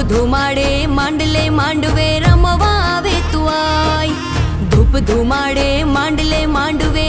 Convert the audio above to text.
ધુમાડે માંડલે માંડવે રમવા આવે તું આય. ધૂપ ધુમાડે માંડલે માંડવે